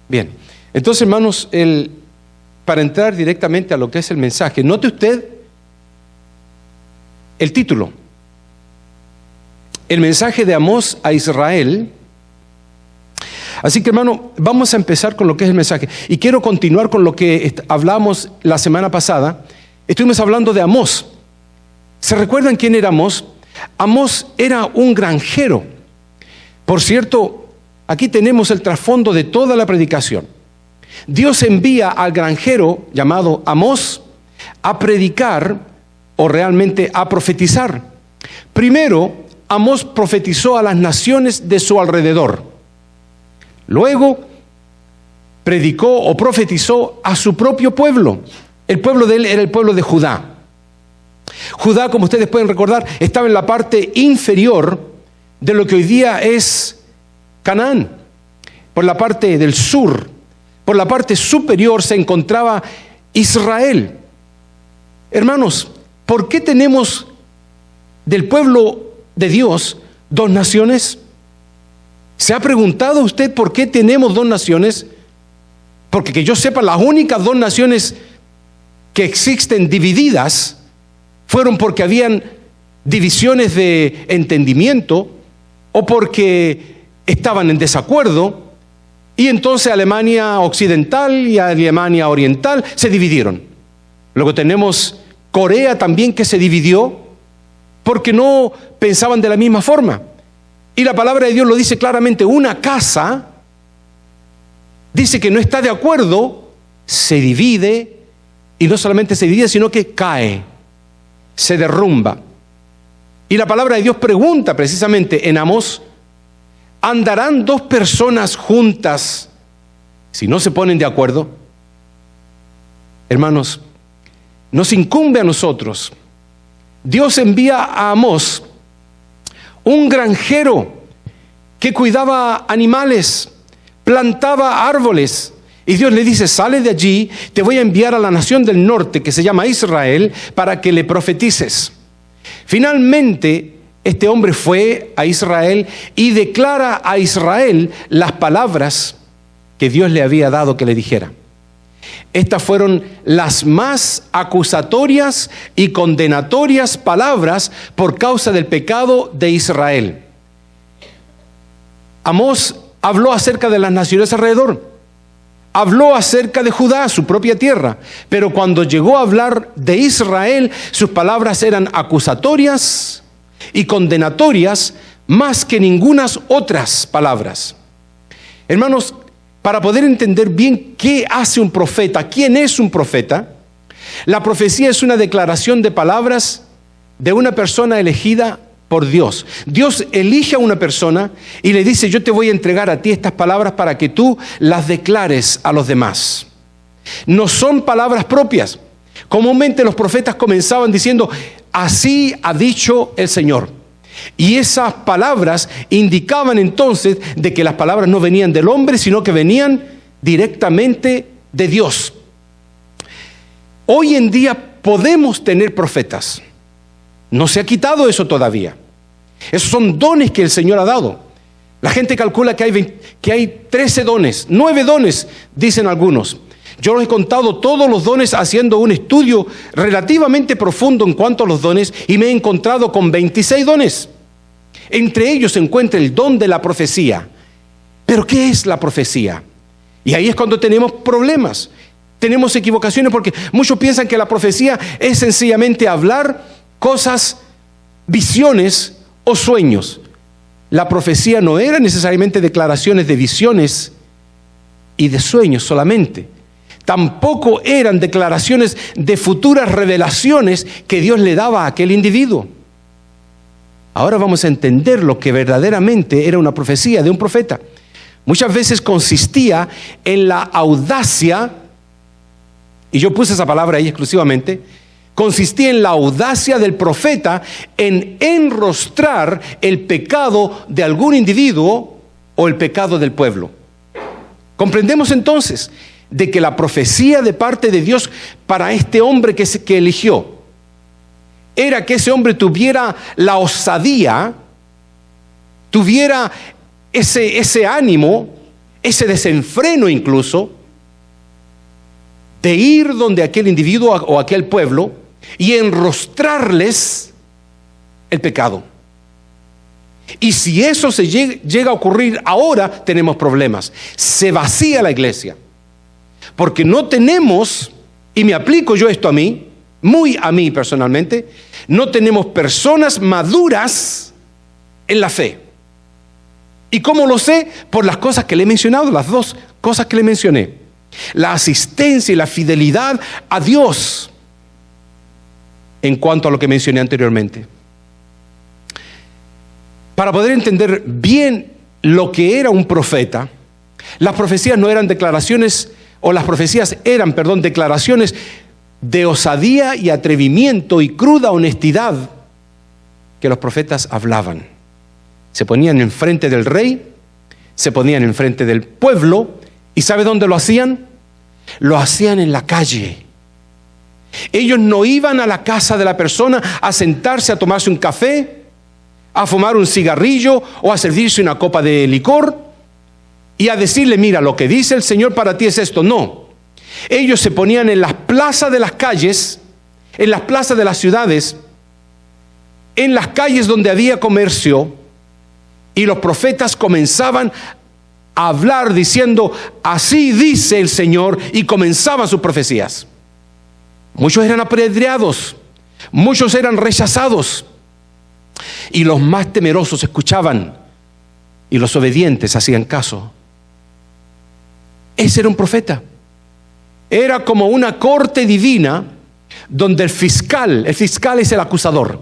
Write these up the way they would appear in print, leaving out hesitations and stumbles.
Bien, entonces hermanos, para entrar directamente a lo que es el mensaje, note usted el título. El mensaje de Amós a Israel. Así que hermano, vamos a empezar con lo que es el mensaje. Y quiero continuar con lo que hablamos la semana pasada. Estuvimos hablando de Amós. ¿Se recuerdan quién era Amós? Amós era un granjero. Por cierto, aquí tenemos el trasfondo de toda la predicación. Dios envía al granjero llamado Amós a predicar o realmente a profetizar. Primero, Amós profetizó a las naciones de su alrededor. Luego, predicó o profetizó a su propio pueblo. El pueblo de él era el pueblo de Judá. Judá, como ustedes pueden recordar, estaba en la parte inferior de lo que hoy día es Canaán. Por la parte del sur, por la parte superior se encontraba Israel. Hermanos, ¿por qué tenemos del pueblo de Dios dos naciones? ¿Se ha preguntado usted por qué tenemos dos naciones? Porque que yo sepa, las únicas dos naciones que existen divididas fueron porque habían divisiones de entendimiento o porque estaban en desacuerdo, y entonces Alemania Occidental y Alemania Oriental se dividieron. Luego tenemos Corea también, que se dividió porque no pensaban de la misma forma. Y la palabra de Dios lo dice claramente: una casa, dice que no está de acuerdo, se divide, y no solamente se divide, sino que cae, se derrumba. Y la palabra de Dios pregunta precisamente en Amós: ¿andarán dos personas juntas si no se ponen de acuerdo? Hermanos, nos incumbe a nosotros. Dios envía a Amós, un granjero que cuidaba animales, plantaba árboles, y Dios le dice: sale de allí, te voy a enviar a la nación del norte que se llama Israel para que le profetices. Finalmente, este hombre fue a Israel y declara a Israel las palabras que Dios le había dado que le dijera. Estas fueron las más acusatorias y condenatorias palabras por causa del pecado de Israel. Amós habló acerca de las naciones alrededor, habló acerca de Judá, su propia tierra, pero cuando llegó a hablar de Israel, sus palabras eran acusatorias y condenatorias más que ningunas otras palabras. Hermanos, para poder entender bien qué hace un profeta, quién es un profeta, la profecía es una declaración de palabras de una persona elegida por Dios. Dios elige a una persona y le dice: yo te voy a entregar a ti estas palabras para que tú las declares a los demás. No son palabras propias. Comúnmente los profetas comenzaban diciendo: así ha dicho el Señor. Y esas palabras indicaban entonces de que las palabras no venían del hombre, sino que venían directamente de Dios. Hoy en día podemos tener profetas. No se ha quitado eso todavía. Esos son dones que el Señor ha dado. La gente calcula que hay 13 dones, 9 dones, dicen algunos. Yo los he contado todos los dones haciendo un estudio relativamente profundo en cuanto a los dones, y me he encontrado con 26 dones. Entre ellos se encuentra el don de la profecía. ¿Pero qué es la profecía? Y ahí es cuando tenemos problemas, tenemos equivocaciones, porque muchos piensan que la profecía es sencillamente hablar cosas, visiones o sueños. La profecía no era necesariamente declaraciones de visiones y de sueños solamente. Tampoco eran declaraciones de futuras revelaciones que Dios le daba a aquel individuo. Ahora vamos a entender lo que verdaderamente era una profecía de un profeta. Muchas veces consistía en la audacia, y yo puse esa palabra ahí exclusivamente, consistía en la audacia del profeta en enrostrar el pecado de algún individuo o el pecado del pueblo. Comprendemos entonces de que la profecía de parte de Dios para este hombre que eligió era que ese hombre tuviera la osadía, tuviera ese ánimo, ese desenfreno incluso de ir donde aquel individuo o aquel pueblo y enrostrarles el pecado. Y si eso se llega a ocurrir ahora, tenemos problemas. Se vacía la iglesia. Porque no tenemos, y me aplico yo esto a mí, muy a mí personalmente, no tenemos personas maduras en la fe. ¿Y cómo lo sé? Por las cosas que le he mencionado, las dos cosas que le mencioné. La asistencia y la fidelidad a Dios en cuanto a lo que mencioné anteriormente. Para poder entender bien lo que era un profeta, las profecías no eran declaraciones, o las profecías eran, declaraciones de osadía y atrevimiento y cruda honestidad que los profetas hablaban. Se ponían enfrente del rey, se ponían enfrente del pueblo, ¿y sabe dónde lo hacían? Lo hacían en la calle. Ellos no iban a la casa de la persona a sentarse a tomarse un café, a fumar un cigarrillo o a servirse una copa de licor y a decirle, mira, lo que dice el Señor para ti es esto. No, ellos se ponían en las plazas de las calles, en las plazas de las ciudades, en las calles donde había comercio, y los profetas comenzaban a hablar diciendo, así dice el Señor, y comenzaban sus profecías. Muchos eran apedreados, muchos eran rechazados, y los más temerosos escuchaban y los obedientes hacían caso. Ese era un profeta. Era como una corte divina donde el fiscal es el acusador,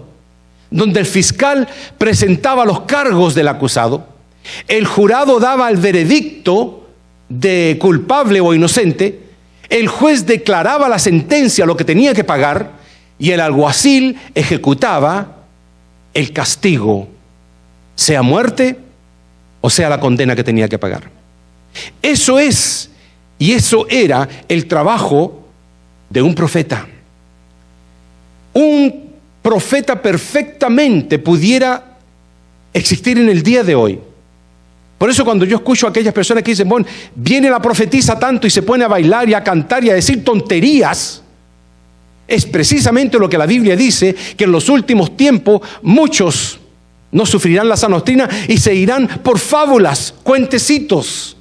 donde el fiscal presentaba los cargos del acusado, el jurado daba el veredicto de culpable o inocente, el juez declaraba la sentencia, lo que tenía que pagar, y el alguacil ejecutaba el castigo, sea muerte o sea la condena que tenía que pagar. Eso es, y eso era el trabajo de un profeta. Un profeta perfectamente pudiera existir en el día de hoy. Por eso cuando yo escucho a aquellas personas que dicen, bueno, viene la profetisa tanto y se pone a bailar y a cantar y a decir tonterías, es precisamente lo que la Biblia dice, que en los últimos tiempos muchos no sufrirán la sana doctrina y se irán por fábulas, cuentecitos,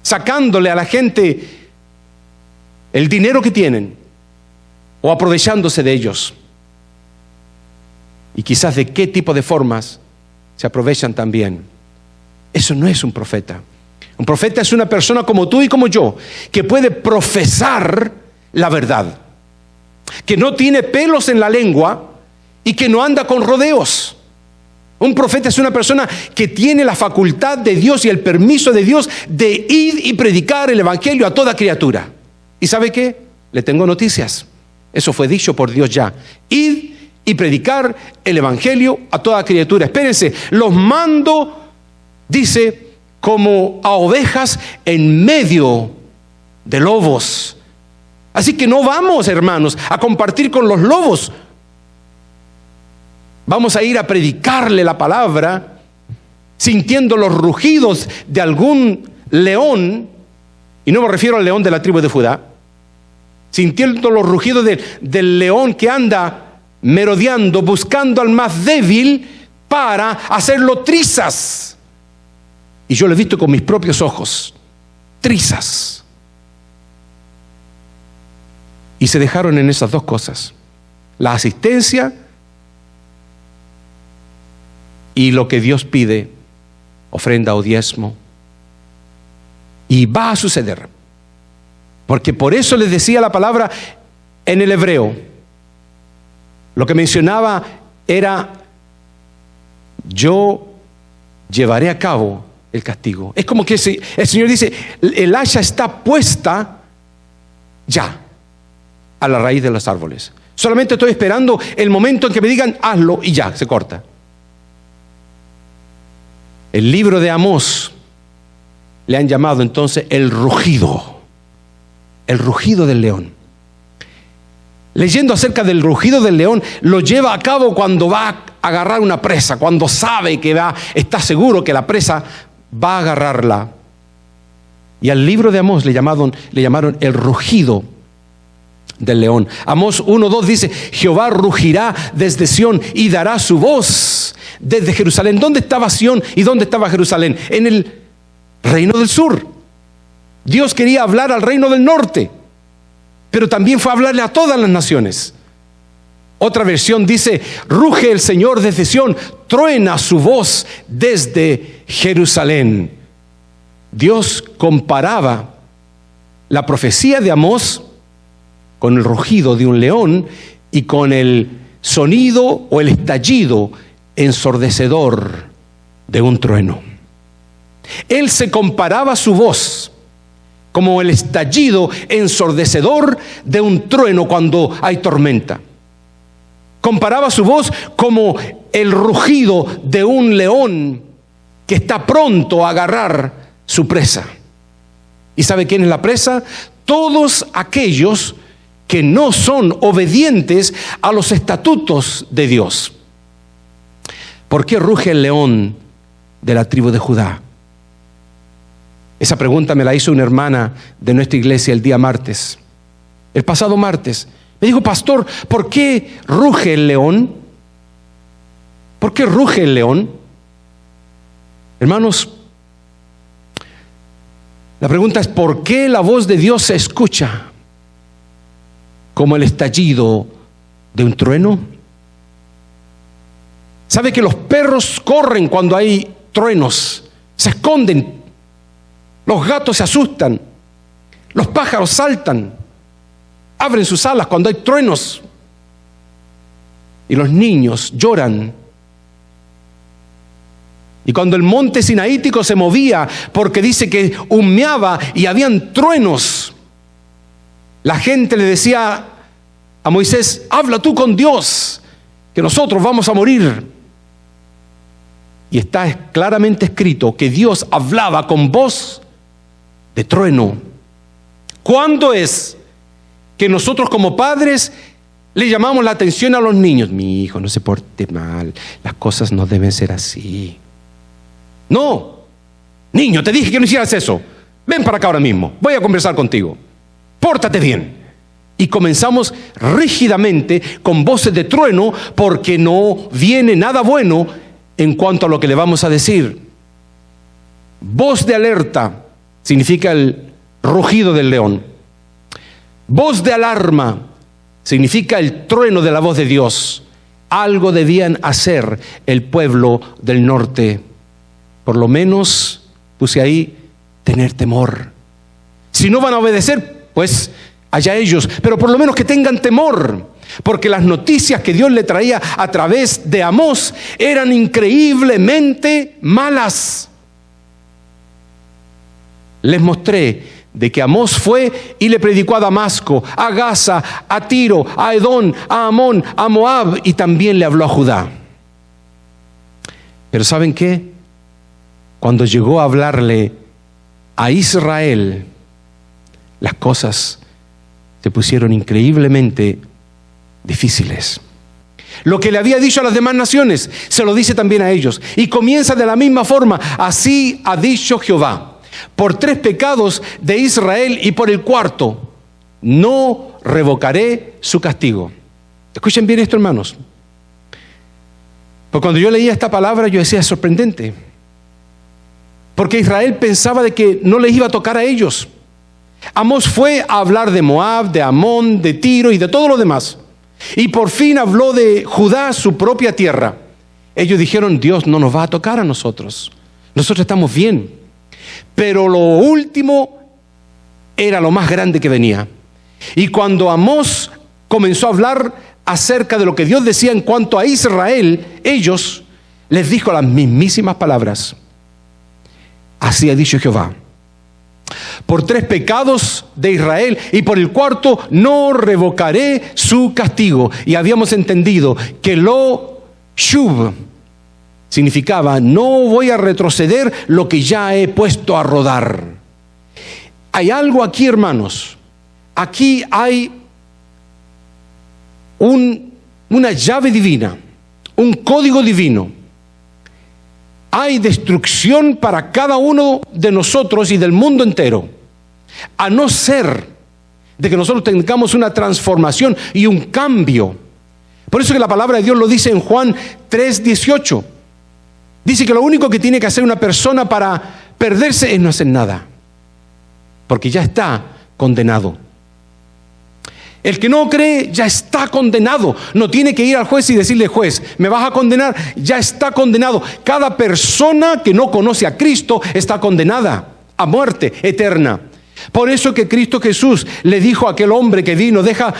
sacándole a la gente el dinero que tienen o aprovechándose de ellos. Y quizás de qué tipo de formas se aprovechan también. Eso no es un profeta. Un profeta es una persona como tú y como yo, que puede profesar la verdad, que no tiene pelos en la lengua y que no anda con rodeos. Un profeta es una persona que tiene la facultad de Dios y el permiso de Dios de ir y predicar el evangelio a toda criatura. ¿Y sabe qué? Le tengo noticias. Eso fue dicho por Dios ya. Id y predicar el evangelio a toda criatura. Espérense, los mando, dice, como a ovejas en medio de lobos. Así que no vamos, hermanos, a compartir con los lobos. Vamos a ir a predicarle la palabra, sintiendo los rugidos de algún león, y no me refiero al león de la tribu de Judá, sintiendo los rugidos del león que anda merodeando, buscando al más débil para hacerlo trizas. Y yo lo he visto con mis propios ojos, trizas. Y se dejaron en esas dos cosas, la asistencia y lo que Dios pide, ofrenda o diezmo. Y va a suceder, porque por eso les decía la palabra en el hebreo. Lo que mencionaba era, yo llevaré a cabo el castigo. Es como que el Señor dice, el hacha está puesta ya a la raíz de los árboles. Solamente estoy esperando el momento en que me digan, hazlo, y ya, se corta. El libro de Amós le han llamado entonces el rugido del león. Leyendo acerca del rugido del león, lo lleva a cabo cuando va a agarrar una presa, cuando sabe que está seguro que la presa va a agarrarla Y al libro de Amós le llamaron el rugido del león. Amós 1:2 dice: Jehová rugirá desde Sión y dará su voz desde Jerusalén. ¿Dónde estaba Sión y dónde estaba Jerusalén? En el reino del sur. Dios quería hablar al reino del norte, pero también fue a hablarle a todas las naciones. Otra versión dice: ruge el Señor desde Sión, truena su voz desde Jerusalén. Dios comparaba la profecía de Amós con el rugido de un león y con el sonido o el estallido ensordecedor de un trueno. Él se comparaba su voz como el estallido ensordecedor de un trueno cuando hay tormenta. Comparaba su voz como el rugido de un león que está pronto a agarrar su presa. ¿Y sabe quién es la presa? Todos aquellos que no son obedientes a los estatutos de Dios. ¿Por qué ruge el león de la tribu de Judá? Esa pregunta me la hizo una hermana de nuestra iglesia el día martes. El pasado martes. Me dijo: pastor, ¿por qué ruge el león? ¿Por qué ruge el león? Hermanos, la pregunta es: ¿por qué la voz de Dios se escucha como el estallido de un trueno? ¿Sabe que los perros corren cuando hay truenos? Se esconden. Los gatos se asustan. Los pájaros saltan. Abren sus alas cuando hay truenos. Y los niños lloran. Y cuando el monte sinaítico se movía, porque dice que humeaba y habían truenos, la gente le decía a Moisés: habla tú con Dios, que nosotros vamos a morir. Y está claramente escrito que Dios hablaba con voz de trueno. ¿Cuándo es que nosotros como padres le llamamos la atención a los niños? Mi hijo, no se porte mal, las cosas no deben ser así. No, niño, te dije que no hicieras eso. Ven para acá ahora mismo, voy a conversar contigo. Pórtate bien. Y comenzamos rígidamente con voces de trueno, porque no viene nada bueno en cuanto a lo que le vamos a decir. Voz de alerta significa el rugido del león. Voz de alarma significa el trueno de la voz de Dios. Algo debían hacer el pueblo del norte. Por lo menos, puse ahí, tener temor. Si no van a obedecer, pues allá ellos, pero por lo menos que tengan temor, porque las noticias que Dios le traía a través de Amós eran increíblemente malas. Les mostré de que Amós fue y le predicó a Damasco, a Gaza, a Tiro, a Edom, a Amón, a Moab, y también le habló a Judá. Pero ¿saben qué? Cuando llegó a hablarle a Israel, las cosas se pusieron increíblemente difíciles. Lo que le había dicho a las demás naciones, se lo dice también a ellos. Y comienza de la misma forma: así ha dicho Jehová, por 3 pecados de Israel y por el 4, no revocaré su castigo. Escuchen bien esto, hermanos. Porque cuando yo leía esta palabra, yo decía: es sorprendente. Porque Israel pensaba de que no les iba a tocar a ellos. Amós fue a hablar de Moab, de Amón, de Tiro y de todo lo demás. Y por fin habló de Judá, su propia tierra. Ellos dijeron: Dios no nos va a tocar a nosotros. Nosotros estamos bien. Pero lo último era lo más grande que venía. Y cuando Amós comenzó a hablar acerca de lo que Dios decía en cuanto a Israel, ellos les dijo las mismísimas palabras: así ha dicho Jehová, por 3 pecados de Israel y por el 4 no revocaré su castigo. Y habíamos entendido que lo shuv significaba: no voy a retroceder lo que ya he puesto a rodar. Hay algo aquí, hermanos. Aquí hay una llave divina, un código divino. hay destrucción para cada uno de nosotros y del mundo entero, a no ser de que nosotros tengamos una transformación y un cambio. Por eso que la palabra de Dios lo dice en Juan 3:18. Dice que lo único que tiene que hacer una persona para perderse es no hacer nada, porque ya está condenado. El que no cree ya está condenado. No tiene que ir al juez y decirle: juez, ¿me vas a condenar? Ya está condenado. Cada persona que no conoce a Cristo está condenada a muerte eterna. Por eso que Cristo Jesús le dijo a aquel hombre que vino: deja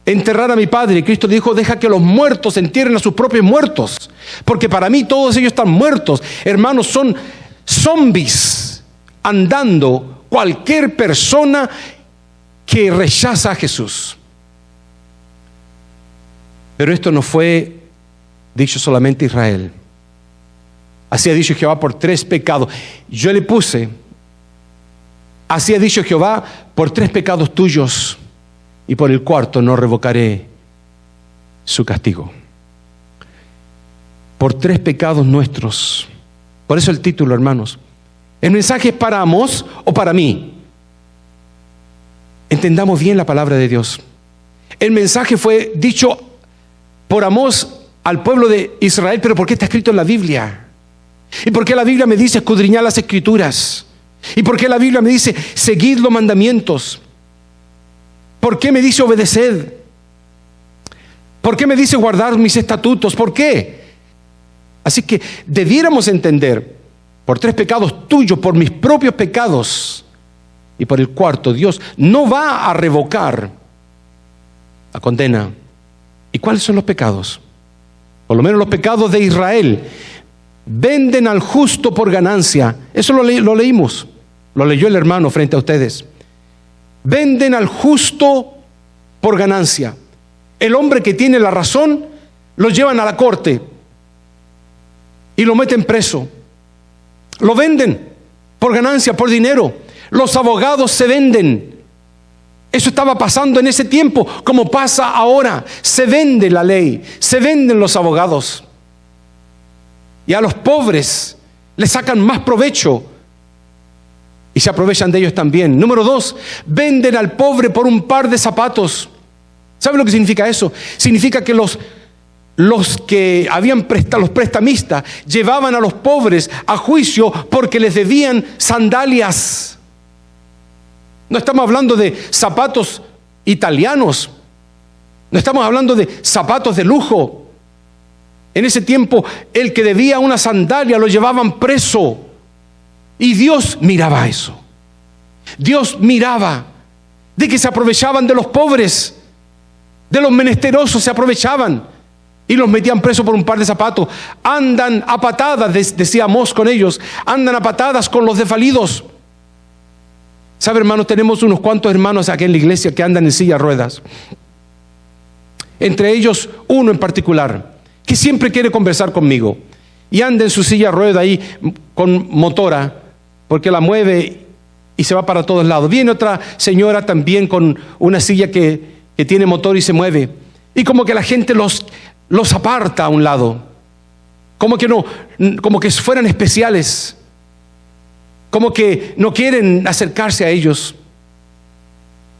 enterrar a mi padre. Y Cristo le dijo: deja que los muertos entierren a sus propios muertos, porque para mí todos ellos están muertos. Hermanos, son zombies andando cualquier persona que rechaza a Jesús. Pero esto no fue dicho solamente a Israel. Así ha dicho Jehová por 3 pecados. Yo le puse: así ha dicho Jehová por 3 pecados tuyos, y por el 4º no revocaré su castigo. Por 3 pecados nuestros. Por eso el título, hermanos. ¿El mensaje es para Amós o para mí? Entendamos bien la palabra de Dios. El mensaje fue dicho por Amós al pueblo de Israel, pero ¿por qué está escrito en la Biblia? ¿Y por qué la Biblia me dice escudriñar las Escrituras? ¿Y por qué la Biblia me dice seguid los mandamientos? ¿Por qué me dice obedeced? ¿Por qué me dice guardar mis estatutos? ¿Por qué? Así que debiéramos entender: por 3 pecados tuyos, por mis propios pecados, y por el 4º, Dios no va a revocar la condena. ¿Y cuáles son los pecados? Por lo menos los pecados de Israel. Venden al justo por ganancia. Eso lo leímos. Lo leyó el hermano frente a ustedes. Venden al justo por ganancia. El hombre que tiene la razón lo llevan a la corte y lo meten preso. Lo venden por ganancia, por dinero. Los abogados se venden. Eso estaba pasando en ese tiempo, como pasa ahora. Se vende la ley, se venden los abogados. Y a los pobres les sacan más provecho y se aprovechan de ellos también. Número 2, venden al pobre por un par de zapatos. ¿Sabe lo que significa eso? Significa que los que habían los prestamistas llevaban a los pobres a juicio porque les debían sandalias. No estamos hablando de zapatos italianos, no estamos hablando de zapatos de lujo. En ese tiempo, el que debía una sandalia lo llevaban preso. Y Dios miraba eso. Dios miraba de que se aprovechaban de los pobres, de los menesterosos se aprovechaban y los metían presos por un par de zapatos. Andan a patadas, decía Amós con ellos, andan a patadas con los desvalidos. ¿Sabe, hermanos? Tenemos unos cuantos hermanos aquí en la iglesia que andan en silla de ruedas. Entre ellos uno en particular, que siempre quiere conversar conmigo. Y anda en su silla de ruedas ahí con motora, porque la mueve y se va para todos lados. Viene otra señora también con una silla que tiene motor y se mueve. Y como que la gente los aparta a un lado. Como que fueran especiales. Como que no quieren acercarse a ellos.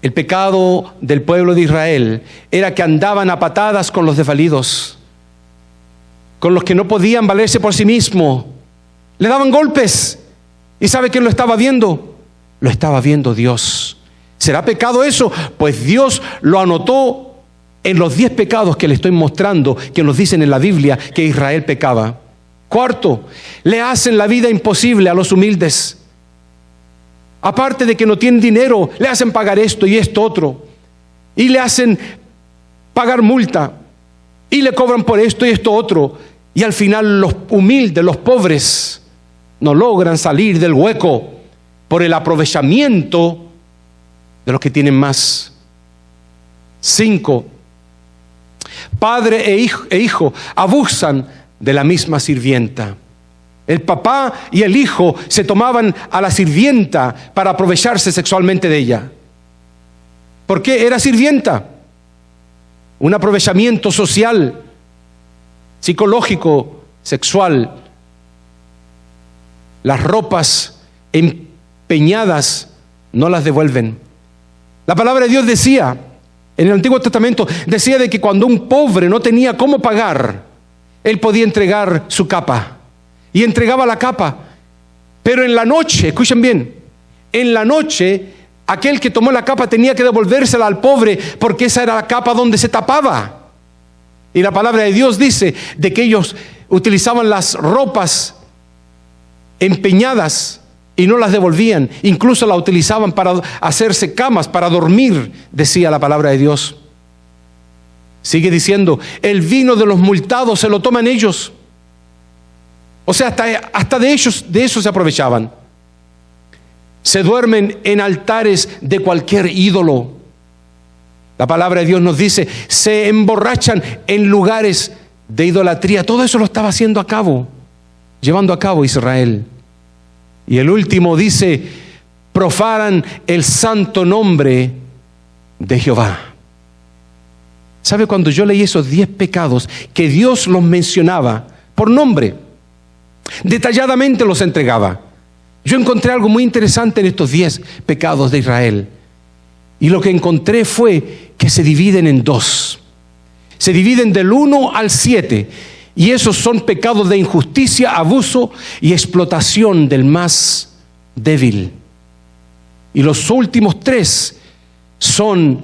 El pecado del pueblo de Israel era que andaban a patadas con los desvalidos, con los que no podían valerse por sí mismos. Le daban golpes. ¿Y sabe quién lo estaba viendo? Lo estaba viendo Dios. ¿Será pecado eso? Pues Dios lo anotó en los 10 pecados que le estoy mostrando, que nos dicen en la Biblia que Israel pecaba. 4, le hacen la vida imposible a los humildes. Aparte de que no tienen dinero, le hacen pagar esto y esto otro. Y le hacen pagar multa. Y le cobran por esto y esto otro. Y al final los humildes, los pobres, no logran salir del hueco por el aprovechamiento de los que tienen más. 5, padre e hijo abusan de la misma sirvienta. El papá y el hijo se tomaban a la sirvienta para aprovecharse sexualmente de ella. ¿Por qué? Era sirvienta. Un aprovechamiento social, psicológico, sexual. las ropas empeñadas no las devuelven. La palabra de Dios decía, en el Antiguo Testamento, decía de que cuando un pobre no tenía cómo pagar, él podía entregar su capa. Y entregaba la capa. Pero en la noche, escuchen bien, en la noche, aquel que tomó la capa tenía que devolvérsela al pobre, porque esa era la capa donde se tapaba. Y la palabra de Dios dice de que ellos utilizaban las ropas empeñadas y no las devolvían. Incluso la utilizaban para hacerse camas, para dormir, decía la palabra de Dios. Sigue diciendo, el vino de los multados se lo toman ellos. O sea, hasta de eso se aprovechaban. Se duermen en altares de cualquier ídolo. La palabra de Dios nos dice, se emborrachan en lugares de idolatría. Todo eso lo estaba llevando a cabo Israel. Y el último dice, profanan el santo nombre de Jehová. ¿Sabe? Cuando yo leí esos 10 pecados que Dios los mencionaba por nombre, detalladamente los entregaba, yo encontré algo muy interesante en estos 10 pecados de Israel. Y lo que encontré fue que se dividen en 2. Se dividen del 1 al 7. Y esos son pecados de injusticia, abuso y explotación del más débil. Y los últimos 3 son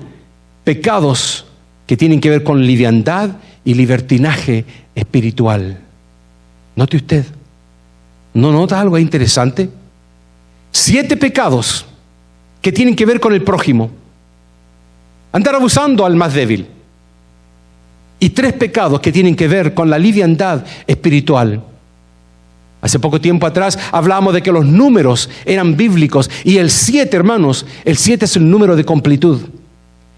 pecados que tienen que ver con liviandad y libertinaje espiritual. Note usted, ¿no nota algo interesante? 7 pecados que tienen que ver con el prójimo, andar abusando al más débil. Y 3 pecados que tienen que ver con la liviandad espiritual. Hace poco tiempo atrás hablábamos de que los números eran bíblicos. Y el 7, hermanos, el 7 es el número de completud.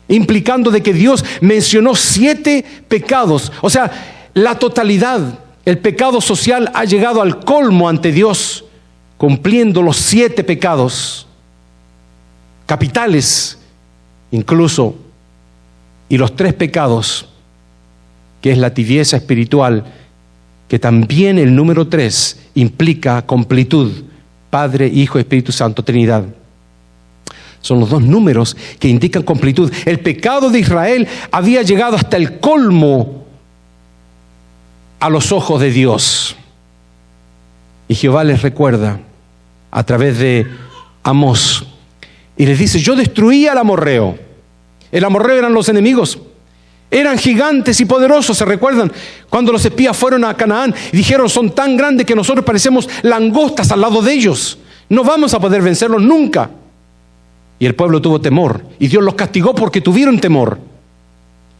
Implicando de que Dios mencionó 7 pecados. O sea, la totalidad, el pecado social ha llegado al colmo ante Dios, cumpliendo los 7 pecados capitales incluso. Y los 3 pecados, que es la tibieza espiritual, que también el número 3 implica completud, Padre, Hijo, Espíritu Santo, Trinidad. Son los 2 números que indican completud. El pecado de Israel había llegado hasta el colmo a los ojos de Dios. Y Jehová les recuerda a través de Amós, y les dice, yo destruí al amorreo. El amorreo eran los enemigos. Eran gigantes y poderosos, ¿se recuerdan? Cuando los espías fueron a Canaán y dijeron, son tan grandes que nosotros parecemos langostas al lado de ellos. No vamos a poder vencerlos nunca. Y el pueblo tuvo temor. Y Dios los castigó porque tuvieron temor.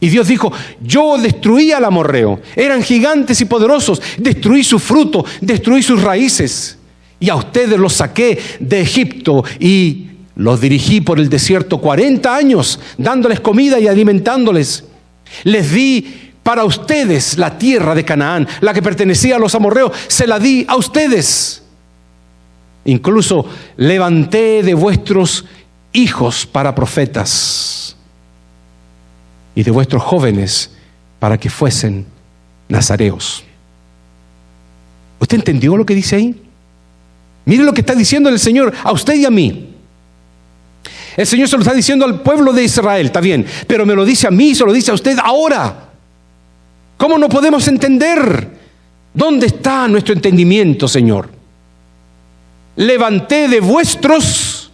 Y Dios dijo, yo destruí al amorreo. Eran gigantes y poderosos. Destruí su fruto, destruí sus raíces. Y a ustedes los saqué de Egipto y los dirigí por el desierto 40 años, dándoles comida y alimentándoles. Les di para ustedes la tierra de Canaán, la que pertenecía a los amorreos, se la di a ustedes. Incluso levanté de vuestros hijos para profetas y de vuestros jóvenes para que fuesen nazareos. ¿Usted entendió lo que dice ahí? Mire lo que está diciendo el Señor a usted y a mí. El Señor se lo está diciendo al pueblo de Israel, está bien, pero me lo dice a mí, se lo dice a usted ahora. ¿Cómo no podemos entender? ¿Dónde está nuestro entendimiento, Señor? Levanté de vuestros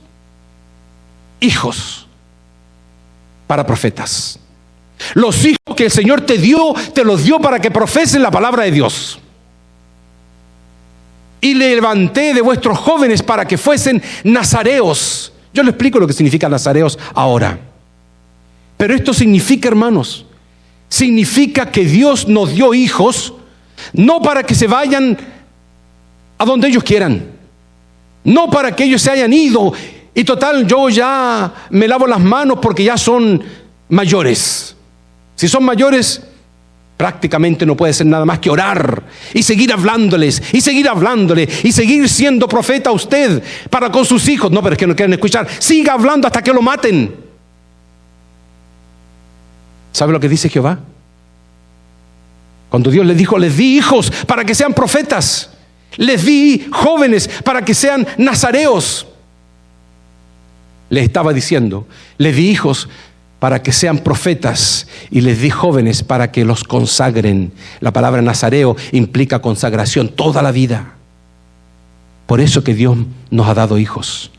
hijos para profetas. Los hijos que el Señor te dio, te los dio para que profesen la palabra de Dios. Y levanté de vuestros jóvenes para que fuesen nazareos. Yo le explico lo que significa nazareos ahora. Pero esto significa, hermanos, significa que Dios nos dio hijos, no para que se vayan a donde ellos quieran, no para que ellos se hayan ido y total yo ya me lavo las manos porque ya son mayores. Si son mayores, prácticamente no puede ser nada más que orar y seguir hablándoles y seguir hablándole y seguir siendo profeta usted para con sus hijos. No, pero es que no quieren escuchar. Siga hablando hasta que lo maten. ¿Sabe lo que dice Jehová? Cuando Dios les dijo, les di hijos para que sean profetas. Les di jóvenes para que sean nazareos. Les estaba diciendo, les di hijos para que sean profetas y les di jóvenes para que los consagren. La palabra nazareo implica consagración toda la vida. Por eso que Dios nos ha dado hijos.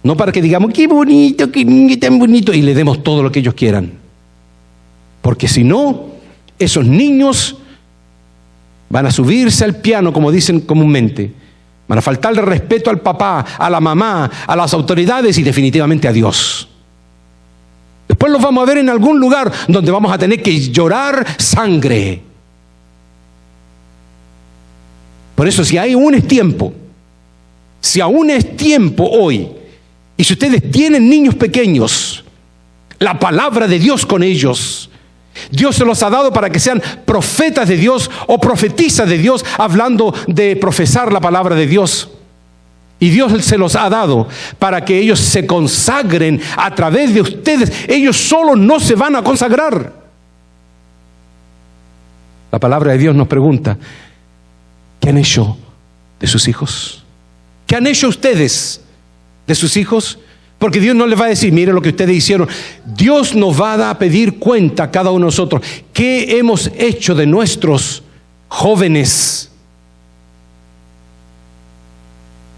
No para que digamos, qué bonito, qué niño tan bonito, y le demos todo lo que ellos quieran. Porque si no, esos niños van a subirse al piano, como dicen comúnmente. Van a faltarle respeto al papá, a la mamá, a las autoridades y definitivamente a Dios. Después los vamos a ver en algún lugar donde vamos a tener que llorar sangre. Por eso, si aún es tiempo hoy, y si ustedes tienen niños pequeños, la palabra de Dios con ellos, Dios se los ha dado para que sean profetas de Dios o profetizas de Dios, hablando de profesar la palabra de Dios. Y Dios se los ha dado para que ellos se consagren a través de ustedes. Ellos solos no se van a consagrar. La palabra de Dios nos pregunta, ¿qué han hecho de sus hijos? ¿Qué han hecho ustedes de sus hijos? Porque Dios no les va a decir, mire lo que ustedes hicieron. Dios nos va a pedir cuenta a cada uno de nosotros. ¿Qué hemos hecho de nuestros jóvenes?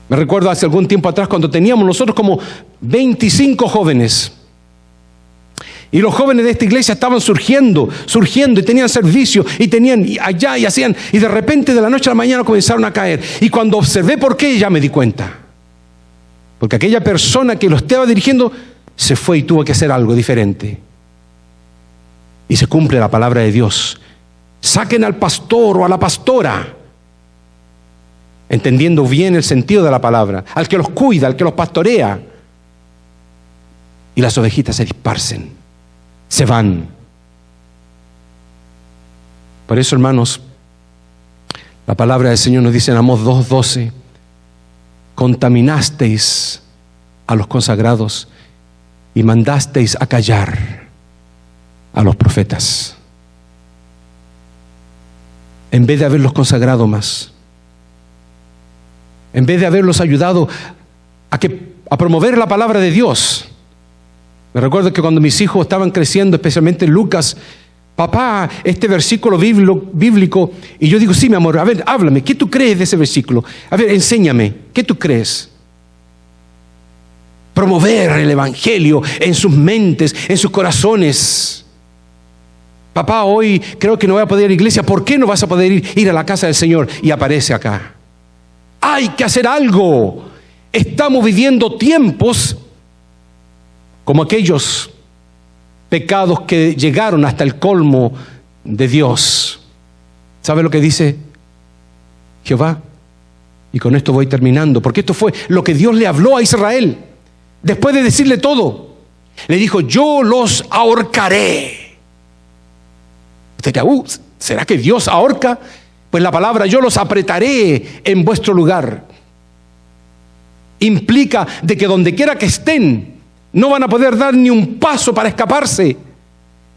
Me recuerdo hace algún tiempo atrás cuando teníamos nosotros como 25 jóvenes. Y los jóvenes de esta iglesia estaban surgiendo y tenían servicio y tenían allá y hacían. Y de repente de la noche a la mañana comenzaron a caer. Y cuando observé por qué, ya me di cuenta. Porque aquella persona que lo estaba dirigiendo se fue y tuvo que hacer algo diferente. Y se cumple la palabra de Dios. Saquen al pastor o a la pastora, entendiendo bien el sentido de la palabra, al que los cuida, al que los pastorea. Y las ovejitas se dispersen, se van. Por eso, hermanos, la palabra del Señor nos dice en Amós 2:12, contaminasteis a los consagrados y mandasteis a callar a los profetas. En vez de haberlos consagrado más, en vez de haberlos ayudado a promover la palabra de Dios. Me recuerdo que cuando mis hijos estaban creciendo, especialmente Lucas, papá, este versículo bíblico, y yo digo, sí, mi amor, a ver, háblame, ¿qué tú crees de ese versículo? A ver, enséñame, ¿qué tú crees? Promover el evangelio en sus mentes, en sus corazones. Papá, hoy creo que no voy a poder ir a la iglesia. ¿Por qué no vas a poder ir a la casa del Señor? Y aparece acá. Hay que hacer algo. Estamos viviendo tiempos como aquellos pecados que llegaron hasta el colmo de Dios. ¿Sabe lo que dice Jehová? Y con esto voy terminando, porque esto fue lo que Dios le habló a Israel. Después de decirle todo, le dijo, yo los ahorcaré. Usted dirá, ¿será que Dios ahorca? Pues la palabra yo los apretaré en vuestro lugar implica de que donde quiera que estén no van a poder dar ni un paso para escaparse.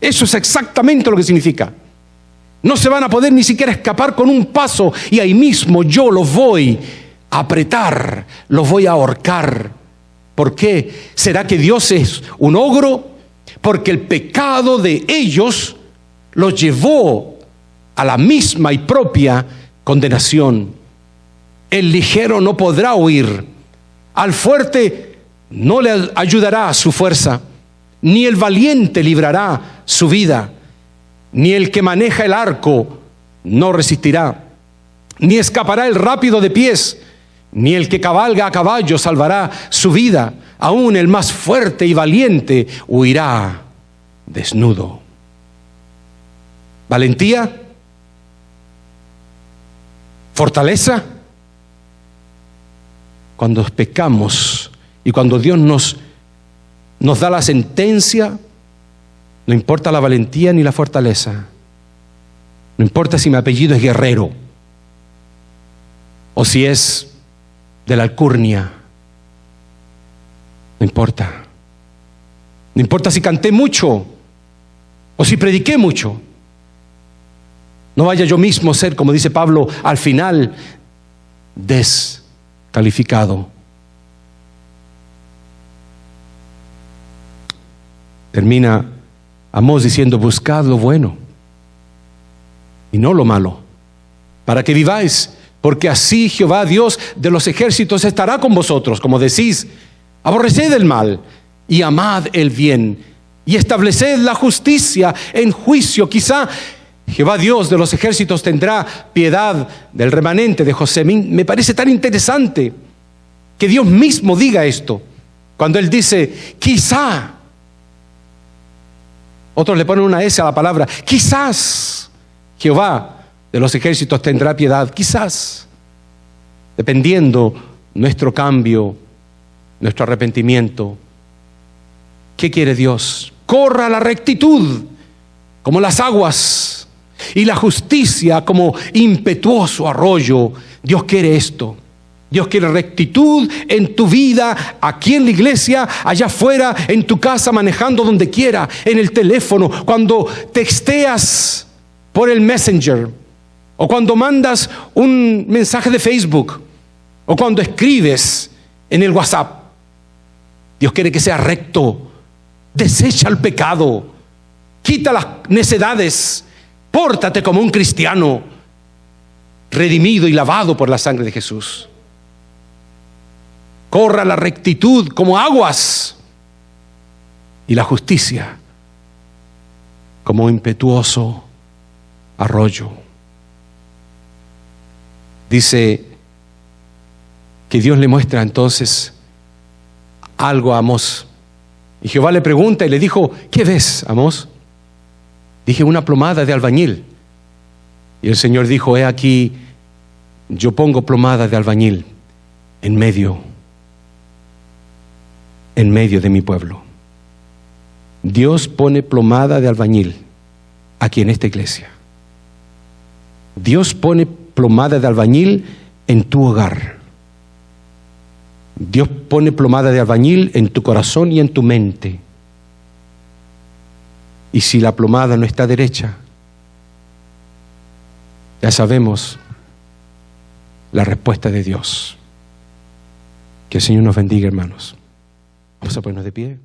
Eso es exactamente lo que significa. No se van a poder ni siquiera escapar con un paso, y ahí mismo yo los voy a apretar, los voy a ahorcar. ¿Por qué? ¿Será que Dios es un ogro? Porque el pecado de ellos los llevó a la misma y propia condenación. El ligero no podrá huir, al fuerte no le ayudará su fuerza, ni el valiente librará su vida, ni el que maneja el arco no resistirá, ni escapará el rápido de pies, ni el que cabalga a caballo salvará su vida. Aún el más fuerte y valiente huirá desnudo. Valentía, fortaleza. Cuando pecamos y cuando Dios nos da la sentencia, no importa la valentía ni la fortaleza. No importa si mi apellido es Guerrero o si es de la alcurnia. No importa. No importa si canté mucho o si prediqué mucho. No vaya yo mismo a ser, como dice Pablo al final descalificado. Termina Amós diciendo: buscad lo bueno y no lo malo, para que viváis, porque así Jehová Dios de los ejércitos estará con vosotros. Como decís, aborreced el mal y amad el bien, y estableced la justicia en juicio. Quizá Jehová Dios de los ejércitos tendrá piedad del remanente de José. Me parece tan interesante que Dios mismo diga esto, cuando Él dice quizá. Otros le ponen una S a la palabra. Quizás Jehová de los ejércitos tendrá piedad. Quizás. Dependiendo nuestro cambio, nuestro arrepentimiento. ¿Qué quiere Dios? Corra la rectitud como las aguas y la justicia como impetuoso arroyo. Dios quiere esto. Dios quiere rectitud en tu vida, aquí en la iglesia, allá afuera, en tu casa, manejando donde quiera, en el teléfono, cuando texteas por el Messenger, o cuando mandas un mensaje de Facebook, o cuando escribes en el WhatsApp. Dios quiere que sea recto. Desecha el pecado, quita las necedades, pórtate como un cristiano redimido y lavado por la sangre de Jesús. Corra la rectitud como aguas y la justicia como impetuoso arroyo. Dice que Dios le muestra entonces algo a Amós. Y Jehová le pregunta y le dijo: ¿qué ves, Amós? Dije: una plomada de albañil. Y el Señor dijo: he aquí, yo pongo plomada de albañil en medio de mi pueblo. Dios pone plomada de albañil aquí en esta iglesia. Dios pone plomada de albañil en tu hogar. Dios pone plomada de albañil en tu corazón y en tu mente. Y si la plomada no está derecha, ya sabemos la respuesta de Dios. Que el Señor nos bendiga, hermanos. Vamos a ponernos de pie.